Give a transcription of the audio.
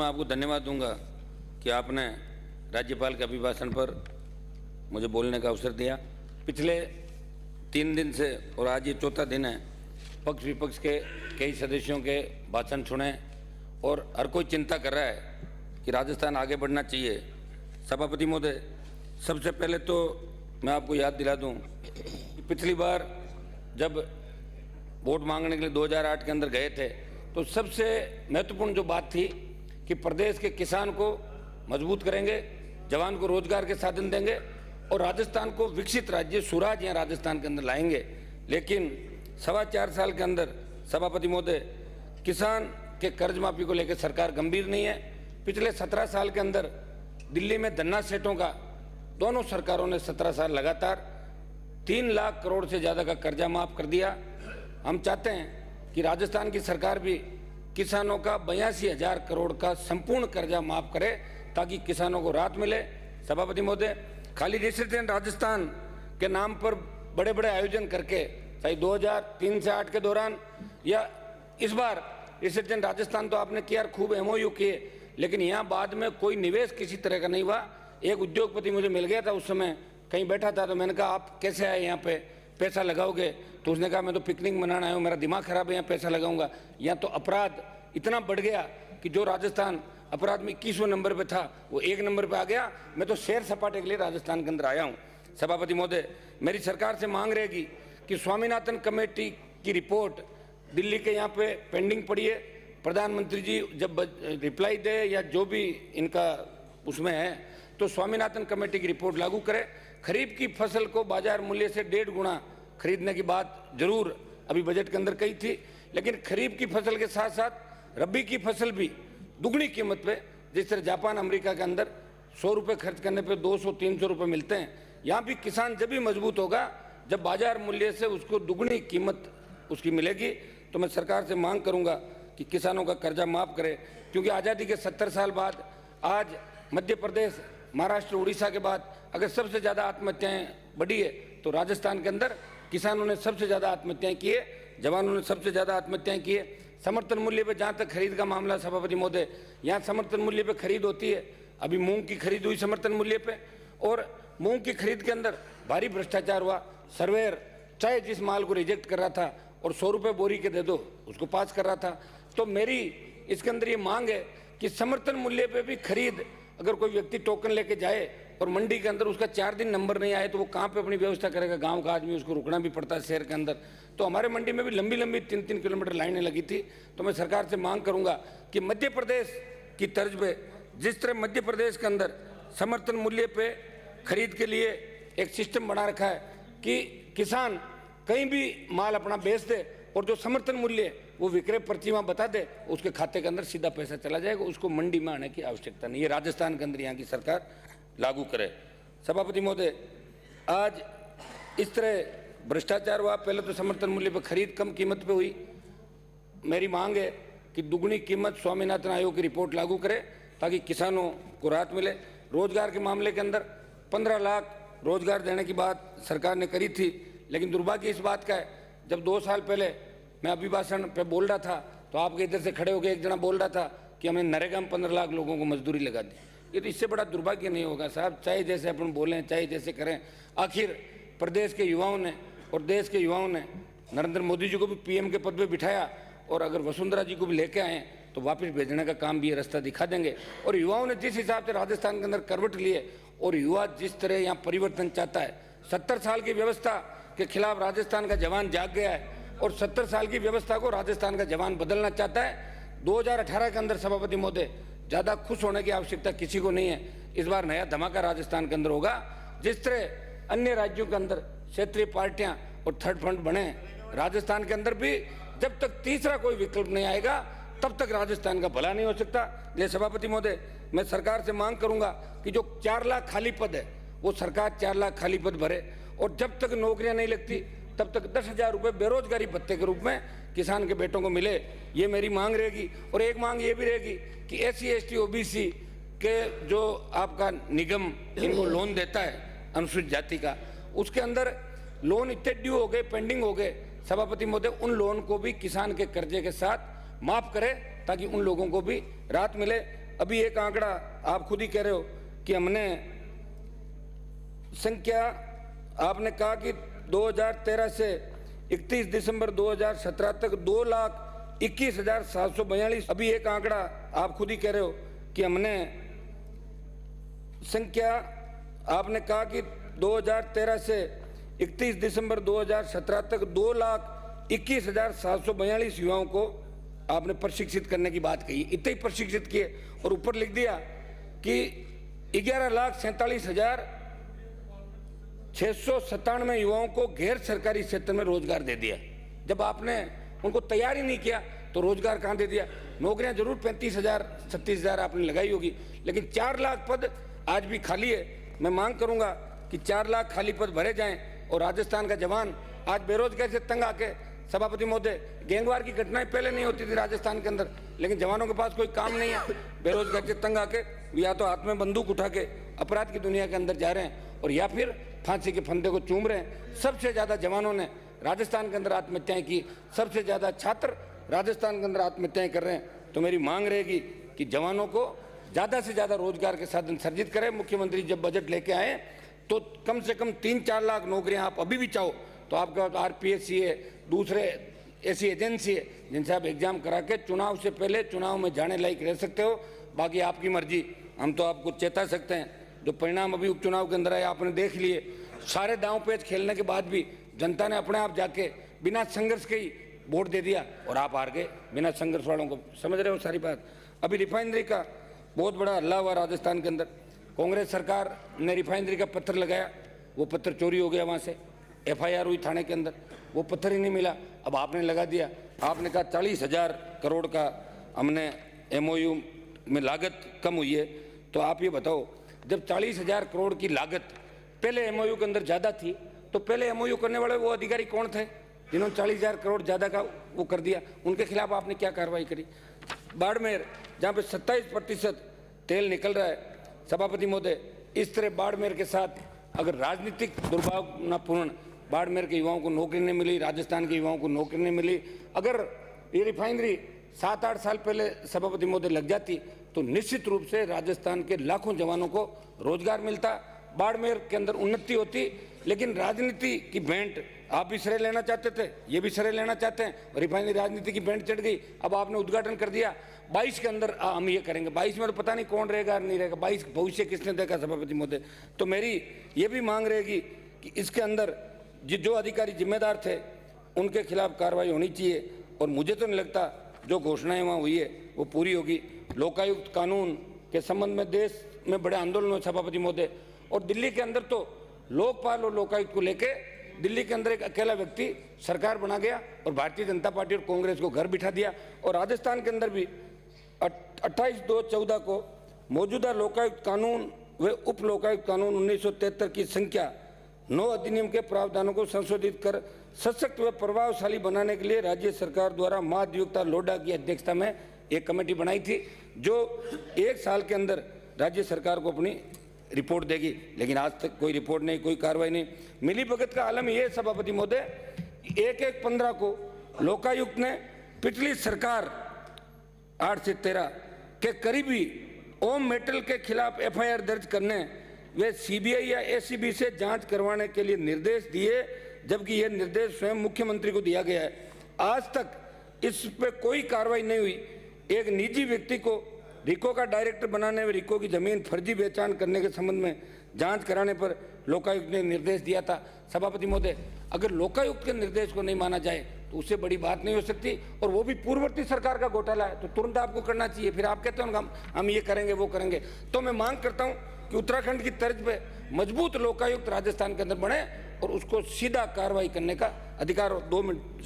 मैं आपको धन्यवाद दूंगा कि आपने राज्यपाल के अभिभाषण पर मुझे बोलने का अवसर दिया। पिछले 3 दिन से और आज ये चौथा दिन है, पक्ष विपक्ष के कई सदस्यों के भाषण सुने और हर कोई चिंता कर रहा है कि राजस्थान आगे बढ़ना चाहिए। सभापति महोदय, सबसे पहले तो मैं आपको याद दिला दूं कि पिछली बार जब वोट मांगने के लिए 2008 के अंदर गए थे तो सबसे महत्वपूर्ण जो बात थी कि प्रदेश के किसान को मजबूत करेंगे, जवान को रोजगार के साधन देंगे और राजस्थान को विकसित राज्य सुराज यहाँ राजस्थान के अंदर लाएंगे। लेकिन 4.25 साल के अंदर सभापति महोदय, किसान के कर्ज माफी को लेकर सरकार गंभीर नहीं है। पिछले 17 साल के अंदर दिल्ली में धन्ना सेठों का दोनों सरकारों ने 17 साल लगातार 3 लाख करोड़ से ज़्यादा का कर्जा माफ कर दिया। हम चाहते हैं कि राजस्थान की सरकार भी किसानों का 82,000 करोड़ का संपूर्ण कर्जा माफ करे ताकि किसानों को राहत मिले। सभापति महोदय, खाली डिस्ट्रिक्ट राजस्थान के नाम पर बड़े बड़े आयोजन करके, चाहे 2003 से 8 के दौरान या इस बार डिस्ट्रिक्ट राजस्थान तो आपने किया, खूब MOU किए, लेकिन यहाँ बाद में कोई निवेश किसी तरह का नहीं हुआ। एक उद्योगपति मुझे मिल गया था, उस समय कहीं बैठा था, तो मैंने कहा आप कैसे आए यहाँ पे, पैसा लगाओगे? तो उसने कहा मैं तो पिकनिक मनाना आया हूँ, मेरा दिमाग खराब है, यहाँ पैसा लगाऊंगा। यहाँ तो अपराध इतना बढ़ गया कि जो राजस्थान अपराध में 21वें नंबर पे था वो 1 नंबर पे आ गया। मैं तो सैर सपाटे के लिए राजस्थान के अंदर आया हूँ। सभापति महोदय, मेरी सरकार से मांग रहेगी कि स्वामीनाथन कमेटी की रिपोर्ट दिल्ली के यहाँ पे पेंडिंग पड़ी है। प्रधानमंत्री जी जब रिप्लाई दे या जो भी इनका उसमें है तो स्वामीनाथन कमेटी की रिपोर्ट लागू करे। खरीफ की फसल को बाजार मूल्य से 1.5 गुना खरीदने की बात जरूर अभी बजट के अंदर कही थी, लेकिन खरीफ की फसल के साथ साथ रबी की फसल भी दुगनी कीमत पे, जिस तरह जापान अमेरिका के अंदर 100 रुपये खर्च करने पे 200-300 रुपये मिलते हैं, यहाँ भी किसान जब भी मजबूत होगा जब बाजार मूल्य से उसको दुगनी कीमत उसकी मिलेगी। तो मैं सरकार से मांग करूँगा कि किसानों का कर्जा माफ़ करे, क्योंकि आज़ादी के 70 साल बाद आज मध्य प्रदेश, महाराष्ट्र, उड़ीसा के बाद अगर सबसे ज़्यादा आत्महत्याएँ बढ़ी है तो राजस्थान के अंदर किसानों ने सबसे ज़्यादा आत्महत्याएँ की है, जवानों ने सबसे ज़्यादा आत्महत्याएँ की है। समर्थन मूल्य पे जहाँ तक खरीद का मामला, सभापति महोदय, यहाँ समर्थन मूल्य पे खरीद होती है। अभी मूंग की खरीद हुई समर्थन मूल्य पे और मूंग की खरीद के अंदर भारी भ्रष्टाचार हुआ। सर्वेयर चाहे जिस माल को रिजेक्ट कर रहा था और 100 रुपये बोरी के दे दो उसको पास कर रहा था। तो मेरी इसके अंदर ये मांग है कि समर्थन मूल्य पे भी खरीद, अगर कोई व्यक्ति टोकन लेके जाए और मंडी के अंदर उसका 4 दिन नंबर नहीं आए तो वो कहाँ पे अपनी व्यवस्था करेगा? गांव का आदमी, उसको रुकना भी पड़ता है शहर के अंदर। तो हमारे मंडी में भी लंबी लंबी 3-3 किलोमीटर लाइनें लगी थी। तो मैं सरकार से मांग करूंगा कि मध्य प्रदेश की तर्ज पे, जिस तरह मध्य प्रदेश के अंदर समर्थन मूल्य पे खरीद के लिए एक सिस्टम बना रखा है कि किसान कहीं भी माल अपना बेच दे और जो समर्थन मूल्य वो विक्रय पर्ची वहाँ बता दे, उसके खाते के अंदर सीधा पैसा चला जाएगा, उसको मंडी में आने की आवश्यकता नहीं। ये राजस्थान के अंदर यहाँ की सरकार लागू करे। सभापति महोदय, आज इस तरह भ्रष्टाचार हुआ। पहले तो समर्थन मूल्य पर खरीद कम कीमत पे हुई। मेरी मांग है कि दुगनी कीमत स्वामीनाथन आयोग की रिपोर्ट लागू करे ताकि किसानों को राहत मिले। रोजगार के मामले के अंदर 15 लाख रोजगार देने की बात सरकार ने करी थी, लेकिन दुर्भाग्य इस बात का है, जब 2 साल पहले मैं अभिभाषण पे बोल रहा था तो आपके इधर से खड़े होकर एक जना बोल रहा था कि हमें नरेगा में 15 लाख लोगों को मजदूरी लगा दी। ये तो इससे बड़ा दुर्भाग्य नहीं होगा साहब। चाहे जैसे अपन बोलें, चाहे जैसे करें, आखिर प्रदेश के युवाओं ने और देश के युवाओं ने नरेंद्र मोदी जी को भी PM के पद पे बिठाया और अगर वसुंधरा जी को भी लेके आए तो वापस भेजने का काम भी ये रास्ता दिखा देंगे। और युवाओं ने जिस हिसाब से राजस्थान के अंदर करवट लिए और युवा जिस तरह यहाँ परिवर्तन चाहता है, 70 साल की व्यवस्था के खिलाफ राजस्थान का जवान जाग गया है और 70 साल की व्यवस्था को राजस्थान का जवान बदलना चाहता है। 2018 के अंदर सभापति महोदय, ज़्यादा खुश होने की आवश्यकता किसी को नहीं है। इस बार नया धमाका राजस्थान के अंदर होगा। जिस तरह अन्य राज्यों के अंदर क्षेत्रीय पार्टियां और थर्ड फ्रंट बने, राजस्थान के अंदर भी जब तक तीसरा कोई विकल्प नहीं आएगा तब तक राजस्थान का भला नहीं हो सकता। इसलिए सभापति महोदय, मैं सरकार से मांग करूंगा कि जो 4 लाख खाली पद है वो सरकार 4 लाख खाली पद भरे और जब तक नौकरियां नहीं लगती तब तक 10,000 रुपये बेरोजगारी भत्ते के रूप में किसान के बेटों को मिले। ये मेरी मांग रहेगी। और एक मांग ये भी रहेगी कि SC ST OBC के जो आपका निगम इनको लोन देता है अनुसूचित जाति का, उसके अंदर लोन इतने ड्यू हो गए, पेंडिंग हो गए, सभापति महोदय, उन लोन को भी किसान के कर्जे के साथ माफ करे ताकि उन लोगों को भी राहत मिले। अभी एक आंकड़ा आप खुद ही कह रहे हो कि हमने संख्या, आपने कहा कि 2013 से 31 दिसंबर 2017 तक 2,21,742। अभी एक आंकड़ा आप खुद ही कह रहे हो कि हमने संख्या, आपने कहा कि 2013 से 31 दिसंबर 2017 तक 2,21,742 युवाओं को आपने प्रशिक्षित करने की बात कही। इतने ही प्रशिक्षित किए और ऊपर लिख दिया कि 11,47,697 युवाओं को गैर सरकारी क्षेत्र में रोजगार दे दिया। जब आपने उनको तैयार ही नहीं किया तो रोजगार कहाँ दे दिया? नौकरियां जरूर 35,000 36,000 आपने लगाई होगी, लेकिन 4 लाख पद आज भी खाली है। मैं मांग करूंगा कि 4 लाख खाली पद भरे जाएं और राजस्थान का जवान आज बेरोजगारी से तंग आके, सभापति महोदय, गैंगवार की घटनाएं पहले नहीं होती थी राजस्थान के अंदर, लेकिन जवानों के पास कोई काम नहीं है, बेरोजगारी से तंग आके या तो हाथ में बंदूक उठा के अपराध की दुनिया के अंदर जा रहे हैं और या फिर फांसी के फंदे को चूम रहे हैं। सबसे ज्यादा जवानों ने राजस्थान के अंदर आत्महत्याएं की, सबसे ज्यादा छात्र राजस्थान के अंदर आत्महत्याएं कर रहे हैं। तो मेरी मांग रहेगी कि जवानों को ज्यादा से ज्यादा रोजगार के साधन सर्जित करें। मुख्यमंत्री जब बजट लेके आए तो कम से कम 3-4 लाख नौकरियां आप अभी भी चाहो तो आपका RPSC है, दूसरे ऐसी एजेंसी है जिनसे आप एग्जाम करा के चुनाव से पहले चुनाव में जाने लायक रह सकते हो। बाकी आपकी मर्जी, हम तो आपको चेता सकते हैं। जो परिणाम अभी उपचुनाव के अंदर आए आपने देख लिए। सारे दांव पेच खेलने के बाद भी जनता ने अपने आप जाके बिना संघर्ष के ही वोट दे दिया और आप हार गए बिना संघर्ष वालों को। समझ रहे हो सारी बात? अभी रिफाइनरी का बहुत बड़ा हल्ला हुआ राजस्थान के अंदर। कांग्रेस सरकार ने रिफाइनरी का पत्थर लगाया, वो पत्थर चोरी हो गया, वहाँ से FIR हुई थाने के अंदर, वो पत्थर ही नहीं मिला। अब आपने लगा दिया, आपने कहा 40,000 करोड़ का हमने MOU में लागत कम हुई है। तो आप ये बताओ, जब 40,000 करोड़ की लागत पहले MOU के अंदर ज़्यादा थी तो पहले MOU करने वाले वो अधिकारी कौन थे जिन्होंने 40,000 करोड़ ज़्यादा का वो कर दिया? उनके खिलाफ आपने क्या कार्रवाई करी? बाड़मेर, जहाँ पे 27% तेल निकल रहा है, सभापति महोदय, इस तरह बाड़मेर के साथ अगर राजनीतिक दुर्भावनापूर्ण बाड़मेर के युवाओं को नौकरी नहीं मिली, राजस्थान के युवाओं को नौकरी नहीं मिली, अगर ये रिफाइनरी 7-8 साल पहले सभापति महोदय लग जाती तो निश्चित रूप से राजस्थान के लाखों जवानों को रोजगार मिलता, बाड़मेर के अंदर उन्नति होती। लेकिन राजनीति की भेंट आप भी श्रेय लेना चाहते थे, ये भी श्रेय लेना चाहते हैं, रिफाइनरी राजनीति की भेंट चढ़ गई। अब आपने उद्घाटन कर दिया 22 के अंदर हम ये करेंगे, 22 में तो पता नहीं कौन रहेगा नहीं रहेगा, 22 भविष्य किसने देखा सभापति महोदय? तो मेरी ये भी मांग रहेगी कि इसके अंदर जो अधिकारी जिम्मेदार थे उनके खिलाफ कार्रवाई होनी चाहिए। और मुझे तो नहीं लगता जो घोषणाएं वहाँ हुई है वो पूरी होगी। लोकायुक्त कानून के संबंध में देश में बड़े आंदोलन हुए सभापति महोदय, और दिल्ली के अंदर तो लोकपाल और लोकायुक्त को लेके दिल्ली के अंदर एक अकेला व्यक्ति सरकार बना गया और भारतीय जनता पार्टी और कांग्रेस को घर बिठा दिया। और राजस्थान के अंदर भी 28/2/14 को मौजूदा लोकायुक्त कानून व उप लोकायुक्त कानून 1973 की संख्या 9 अधिनियम के प्रावधानों को संशोधित कर सशक्त व प्रभावशाली बनाने के लिए राज्य सरकार द्वारा महाधिवक्ता लोढ़ा की अध्यक्षता में एक कमेटी बनाई थी, जो 1 साल के अंदर राज्य सरकार को अपनी रिपोर्ट देगी। लेकिन आज तक कोई रिपोर्ट नहीं, कोई कार्रवाई नहीं। मिली भगत का आलम यह सभापति महोदय, 1/1/15 को लोकायुक्त ने पिछली सरकार 8 से 13 के करीबी ओम मेटल के खिलाफ FIR दर्ज करने वे CBI या ACB से जांच करवाने के लिए निर्देश दिए, जबकि यह निर्देश स्वयं मुख्यमंत्री को दिया गया है। आज तक इस पे कोई कार्रवाई नहीं हुई। एक निजी व्यक्ति को रिको का डायरेक्टर बनाने में रिको की जमीन फर्जी पहचान करने के संबंध में जांच कराने पर लोकायुक्त ने निर्देश दिया था। सभापति महोदय, अगर लोकायुक्त के निर्देश को नहीं माना जाए तो उससे बड़ी बात नहीं हो सकती, और वो भी पूर्ववर्ती सरकार का घोटाला है तो तुरंत आपको करना चाहिए। फिर आप कहते हो हम ये करेंगे वो करेंगे। तो मैं मांग करता हूँ कि उत्तराखंड की तर्ज पे मजबूत लोकायुक्त राजस्थान के अंदर बने और उसको सीधा कार्रवाई करने का अधिकार। 2 मिनट